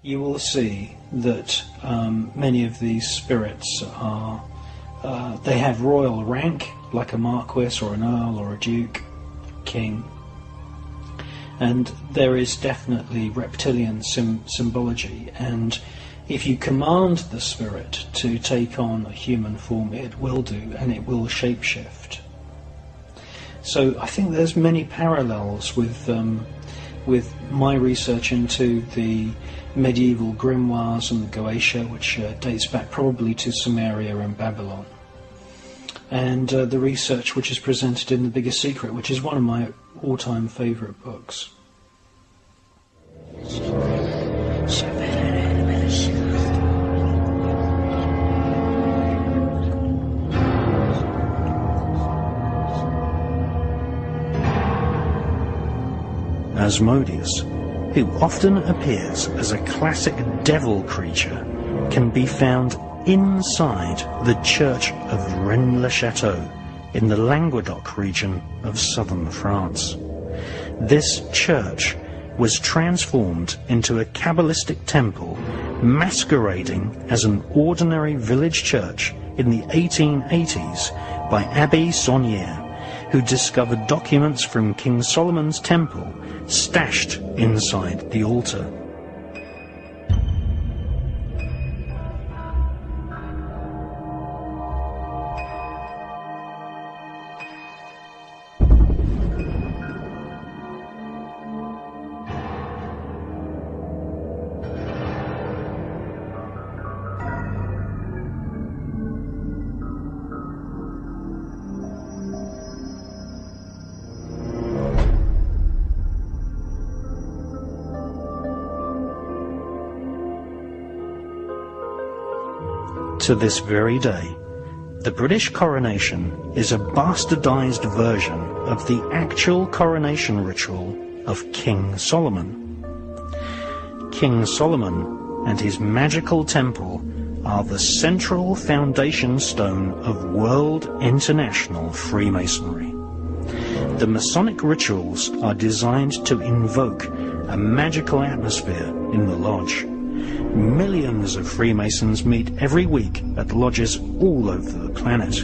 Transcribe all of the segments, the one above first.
you will see that many of these spirits are, they have royal rank, like a marquis or an earl or a duke, king. And there is definitely reptilian symbology, and if you command the spirit to take on a human form, it will do, and it will shapeshift. So I think there's many parallels with my research into the medieval grimoires and the Goetia, which dates back probably to Sumeria and Babylon, and the research which is presented in The Biggest Secret, which is one of my all-time favourite books. Asmodeus, who often appears as a classic devil creature, can be found inside the church of Rennes-le-Château in the Languedoc region of southern France. This church was transformed into a Kabbalistic temple masquerading as an ordinary village church in the 1880s by Abbé Saunière, who discovered documents from King Solomon's temple stashed inside the altar. To this very day, the British coronation is a bastardized version of the actual coronation ritual of King Solomon. King Solomon and his magical temple are the central foundation stone of world international Freemasonry. The Masonic rituals are designed to invoke a magical atmosphere in the lodge. Millions of Freemasons meet every week at lodges all over the planet,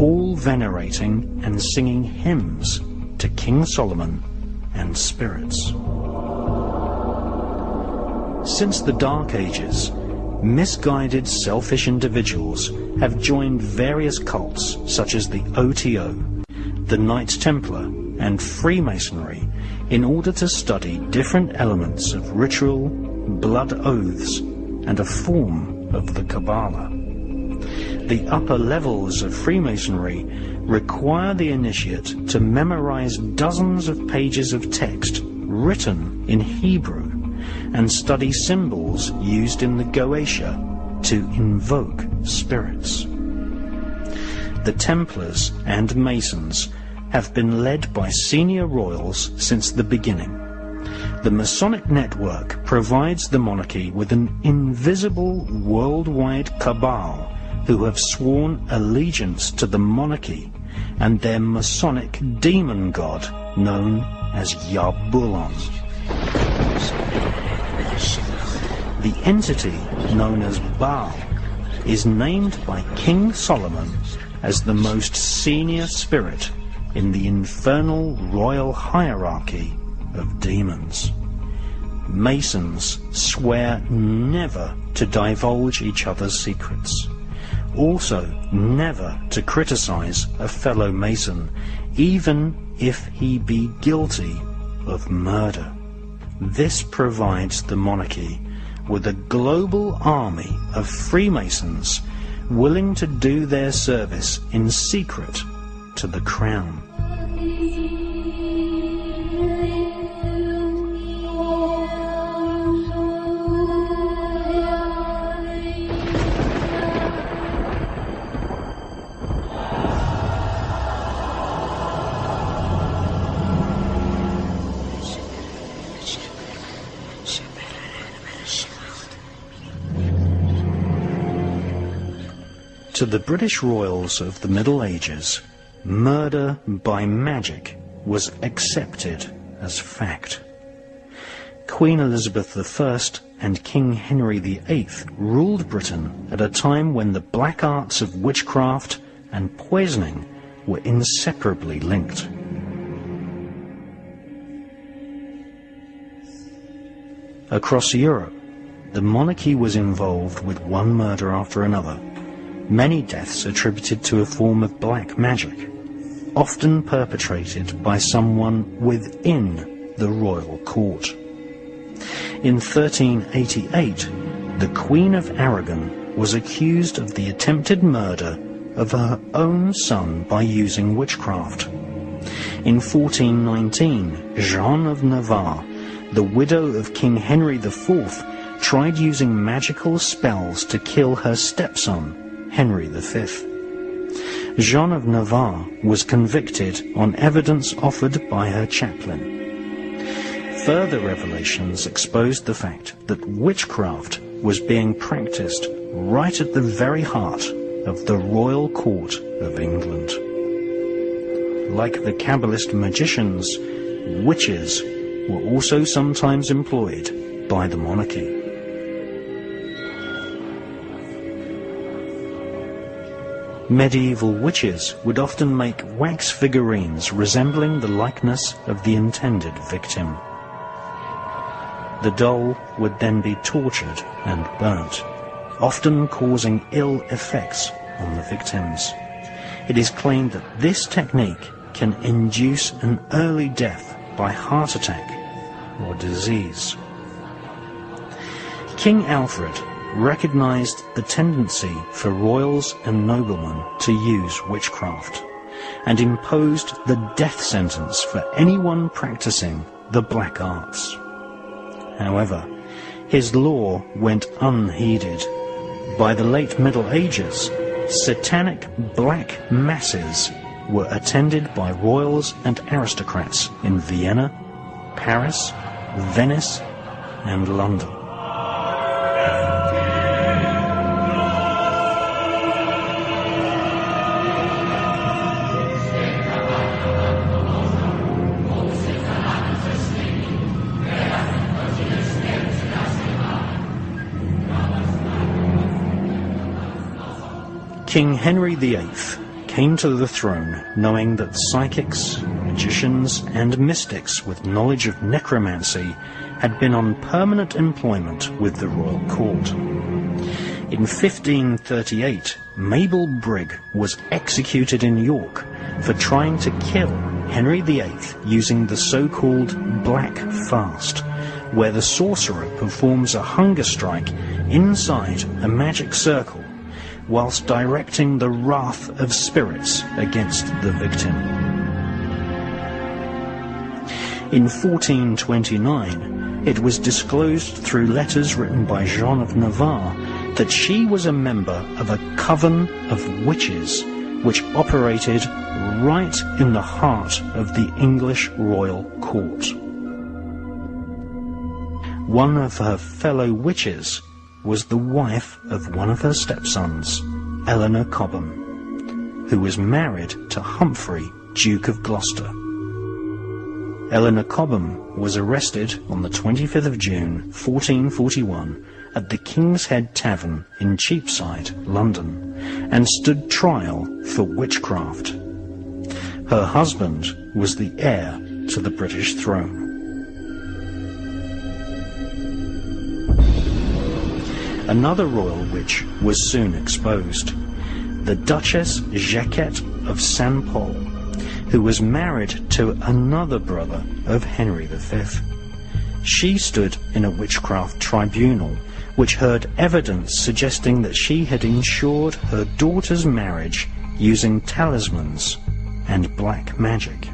all venerating and singing hymns to King Solomon and spirits. Since the Dark Ages, misguided, selfish individuals have joined various cults such as the OTO, the Knights Templar, and Freemasonry in order to study different elements of ritual, blood oaths, and a form of the Kabbalah. The upper levels of Freemasonry require the initiate to memorize dozens of pages of text written in Hebrew and study symbols used in the Goetia to invoke spirits. The Templars and Masons have been led by senior royals since the beginning. The Masonic network provides the monarchy with an invisible worldwide cabal who have sworn allegiance to the monarchy and their Masonic demon god known as Yabulon. The entity known as Baal is named by King Solomon as the most senior spirit in the infernal royal hierarchy of demons. Masons swear never to divulge each other's secrets. Also, never to criticize a fellow Mason, even if he be guilty of murder. This provides the monarchy with a global army of Freemasons willing to do their service in secret to the crown. To the British royals of the Middle Ages, murder by magic was accepted as fact. Queen Elizabeth I and King Henry VIII ruled Britain at a time when the black arts of witchcraft and poisoning were inseparably linked. Across Europe, the monarchy was involved with one murder after another, many deaths attributed to a form of black magic, often perpetrated by someone within the royal court. In 1388, the Queen of Aragon was accused of the attempted murder of her own son by using witchcraft. In 1419, Jeanne of Navarre, the widow of King Henry IV, tried using magical spells to kill her stepson, Henry V. Jeanne of Navarre was convicted on evidence offered by her chaplain. Further revelations exposed the fact that witchcraft was being practiced right at the very heart of the royal court of England. Like the Kabbalist magicians, witches were also sometimes employed by the monarchy. Medieval witches would often make wax figurines resembling the likeness of the intended victim. The doll would then be tortured and burnt, often causing ill effects on the victims. It is claimed that this technique can induce an early death by heart attack or disease. King Alfred recognized the tendency for royals and noblemen to use witchcraft, and imposed the death sentence for anyone practicing the black arts. However, his law went unheeded. By the late Middle Ages, satanic black masses were attended by royals and aristocrats in Vienna, Paris, Venice, and London. King Henry VIII came to the throne knowing that psychics, magicians, and mystics with knowledge of necromancy had been on permanent employment with the royal court. In 1538, Mabel Brigg was executed in York for trying to kill Henry VIII using the so-called Black Fast, where the sorcerer performs a hunger strike inside a magic circle whilst directing the wrath of spirits against the victim. In 1429, it was disclosed through letters written by Jeanne of Navarre that she was a member of a coven of witches which operated right in the heart of the English royal court. One of her fellow witches was the wife of one of her stepsons, Eleanor Cobham, who was married to Humphrey, Duke of Gloucester. Eleanor Cobham was arrested on the 25th of June 1441 at the King's Head Tavern in Cheapside, London, and stood trial for witchcraft. Her husband was the heir to the British throne. Another royal witch was soon exposed, the Duchess Jacquette of St. Paul, who was married to another brother of Henry V. She stood in a witchcraft tribunal which heard evidence suggesting that she had ensured her daughter's marriage using talismans and black magic.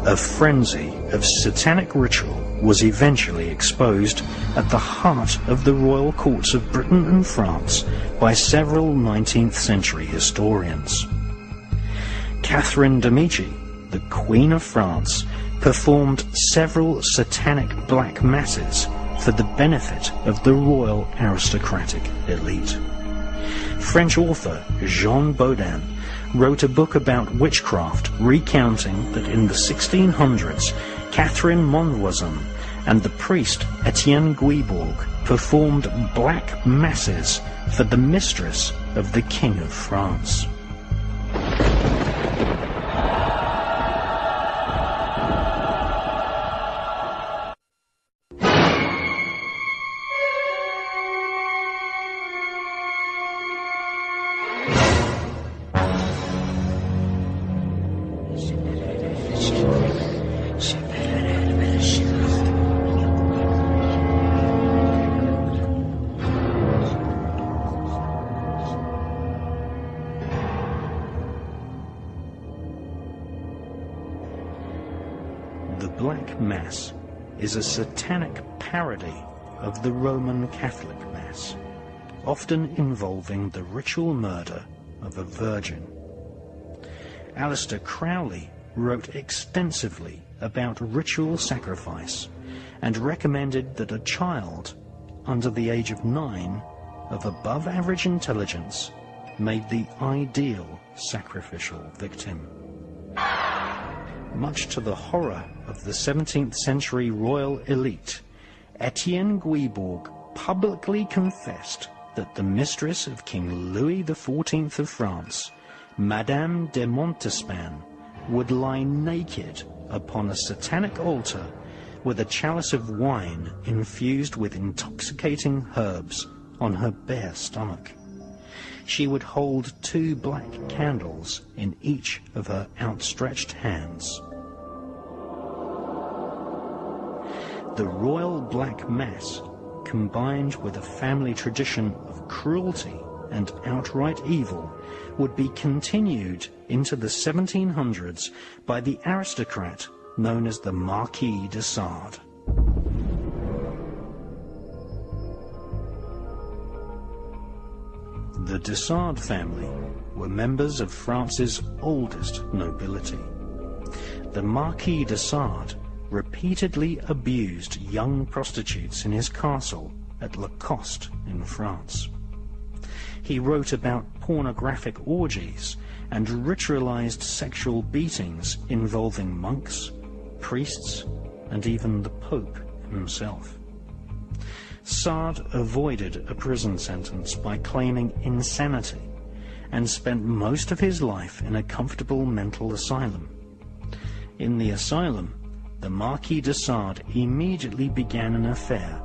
A frenzy of satanic ritual was eventually exposed at the heart of the royal courts of Britain and France by several 19th century historians. Catherine de' Medici, the Queen of France, performed several satanic black masses for the benefit of the royal aristocratic elite. French author Jean Baudin wrote a book about witchcraft recounting that in the 1600s Catherine Monvoisin and the priest Etienne Guibourg performed black masses for the mistress of the King of France. The Black Mass is a satanic parody of the Roman Catholic Mass, often involving the ritual murder of a virgin. Aleister Crowley wrote extensively about ritual sacrifice and recommended that a child under the age of 9 of above average intelligence made the ideal sacrificial victim. Much to the horror of the 17th century royal elite, Etienne Guibourg publicly confessed that the mistress of King Louis XIV of France, Madame de Montespan, would lie naked upon a satanic altar with a chalice of wine infused with intoxicating herbs on her bare stomach. She would hold 2 black candles in each of her outstretched hands. The royal Black Mass, combined with a family tradition of cruelty and outright evil, would be continued into the 1700s by the aristocrat known as the Marquis de Sade. The de Sade family were members of France's oldest nobility. The Marquis de Sade repeatedly abused young prostitutes in his castle at Lacoste in France. He wrote about pornographic orgies and ritualized sexual beatings involving monks, priests, and even the Pope himself. Sade avoided a prison sentence by claiming insanity and spent most of his life in a comfortable mental asylum. In the asylum, the Marquis de Sade immediately began an affair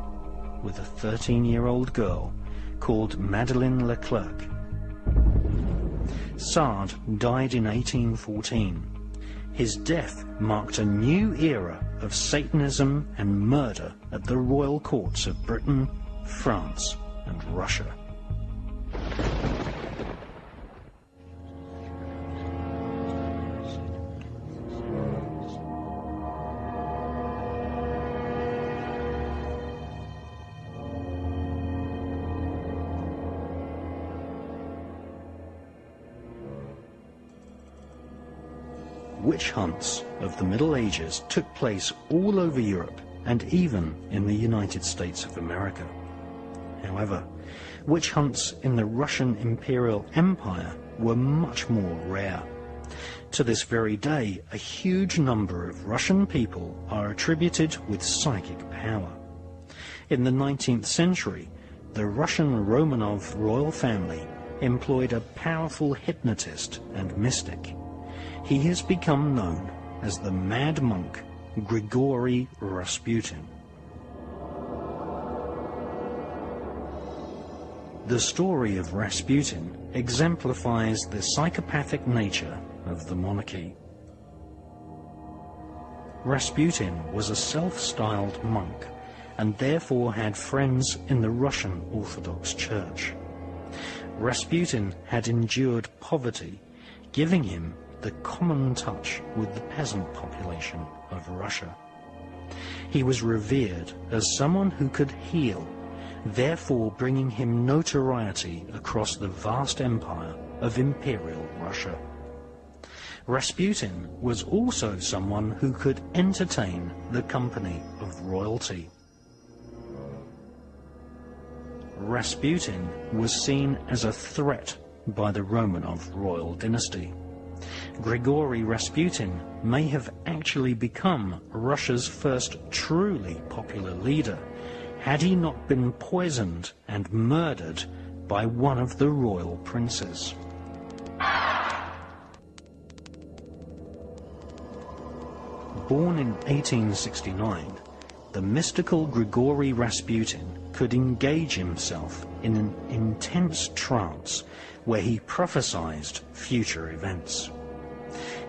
with a 13-year-old girl called Madeleine Leclerc. Sade died in 1814. His death marked a new era of Satanism and murder at the royal courts of Britain, France, and Russia. Witch hunts of the Middle Ages took place all over Europe and even in the United States of America. However, witch hunts in the Russian Imperial Empire were much more rare. To this very day, a huge number of Russian people are attributed with psychic power. In the 19th century, the Russian Romanov royal family employed a powerful hypnotist and mystic. He has become known as the Mad Monk Grigory Rasputin. The story of Rasputin exemplifies the psychopathic nature of the monarchy. Rasputin was a self-styled monk and therefore had friends in the Russian Orthodox Church. Rasputin had endured poverty, giving him the common touch with the peasant population of Russia. He was revered as someone who could heal, therefore bringing him notoriety across the vast empire of Imperial Russia. Rasputin was also someone who could entertain the company of royalty. Rasputin was seen as a threat by the Romanov royal dynasty. Grigory Rasputin may have actually become Russia's first truly popular leader had he not been poisoned and murdered by one of the royal princes. Born in 1869, the mystical Grigory Rasputin could engage himself in an intense trance where he prophesied future events.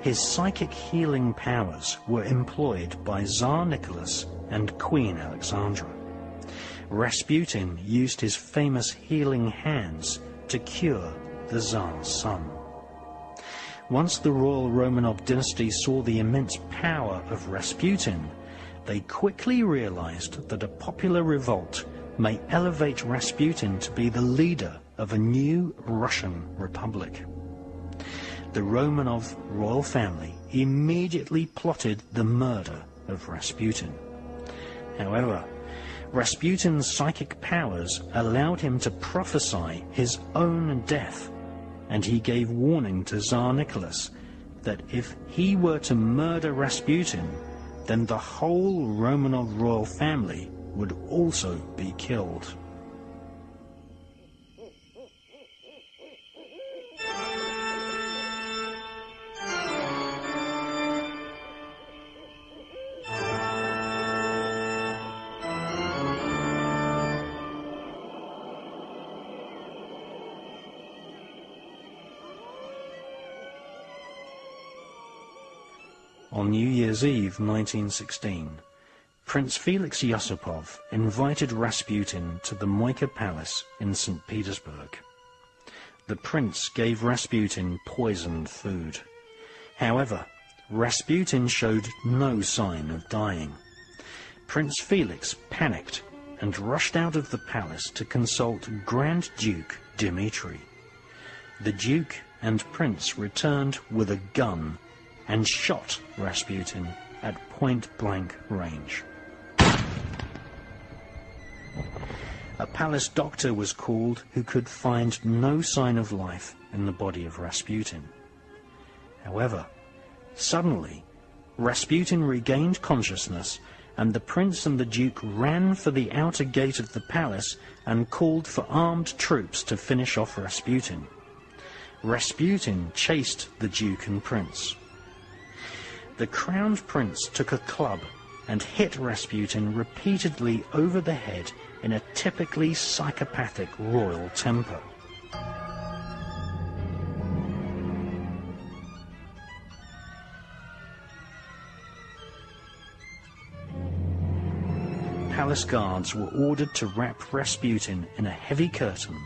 His psychic healing powers were employed by Tsar Nicholas and Queen Alexandra. Rasputin used his famous healing hands to cure the Tsar's son. Once the royal Romanov dynasty saw the immense power of Rasputin, they quickly realized that a popular revolt may elevate Rasputin to be the leader of a new Russian republic. The Romanov royal family immediately plotted the murder of Rasputin. However, Rasputin's psychic powers allowed him to prophesy his own death, and he gave warning to Tsar Nicholas that if he were to murder Rasputin, then the whole Romanov royal family would also be killed. On New Year's Eve 1916, Prince Felix Yusupov invited Rasputin to the Moika Palace in St. Petersburg. The prince gave Rasputin poisoned food. However, Rasputin showed no sign of dying. Prince Felix panicked and rushed out of the palace to consult Grand Duke Dmitri. The Duke and Prince returned with a gun and shot Rasputin at point-blank range. A palace doctor was called who could find no sign of life in the body of Rasputin. However, suddenly, Rasputin regained consciousness, and the prince and the duke ran for the outer gate of the palace and called for armed troops to finish off Rasputin. Rasputin chased the duke and prince. The crowned prince took a club and hit Rasputin repeatedly over the head in a typically psychopathic royal temper. Palace guards were ordered to wrap Rasputin in a heavy curtain,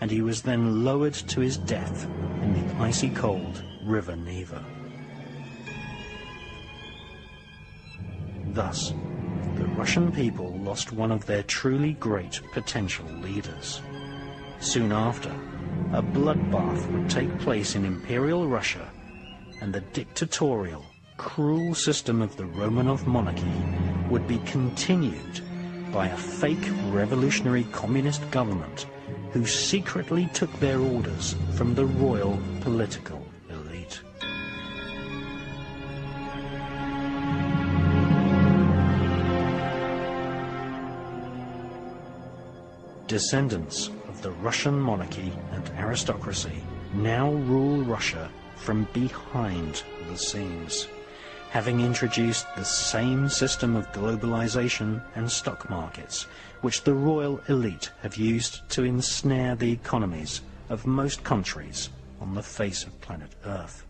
and he was then lowered to his death in the icy cold River Neva. Thus, the Russian people lost one of their truly great potential leaders. Soon after, a bloodbath would take place in Imperial Russia, and the dictatorial, cruel system of the Romanov monarchy would be continued by a fake revolutionary communist government who secretly took their orders from the royal political elite. Descendants of the Russian monarchy and aristocracy now rule Russia from behind the scenes, having introduced the same system of globalization and stock markets which the royal elite have used to ensnare the economies of most countries on the face of planet Earth.